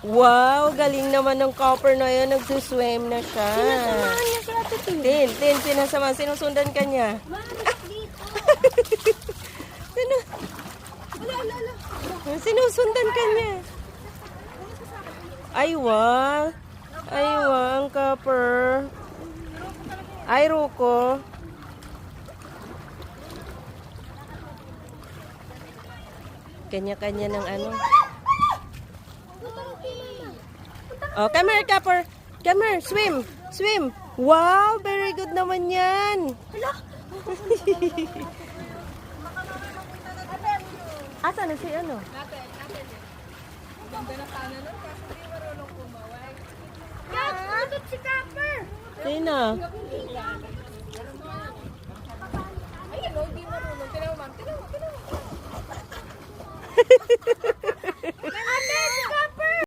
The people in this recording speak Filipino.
Wow, galing naman ng copper na yun. Nagsuswim na siya. Sinasamahan niya si Ate Tin. Tin, sinasama. Sinusundan ka niya. Mahanap dito. Sinusundan ka niya. Ay, wow. Ay, wow, ang copper. Ay, Ruko. Kanya-kanya ng ano. Oh, come here, copper. Come here, swim. Swim. Wow, very good naman yan. Asa na si ano? Ganda na sana nun, kasi hindi marunong kumaway. Guys, utot si Copper. Sino? Ayun, no, hindi marunong. Tinaw, ma'am. Tinaw. Ate, si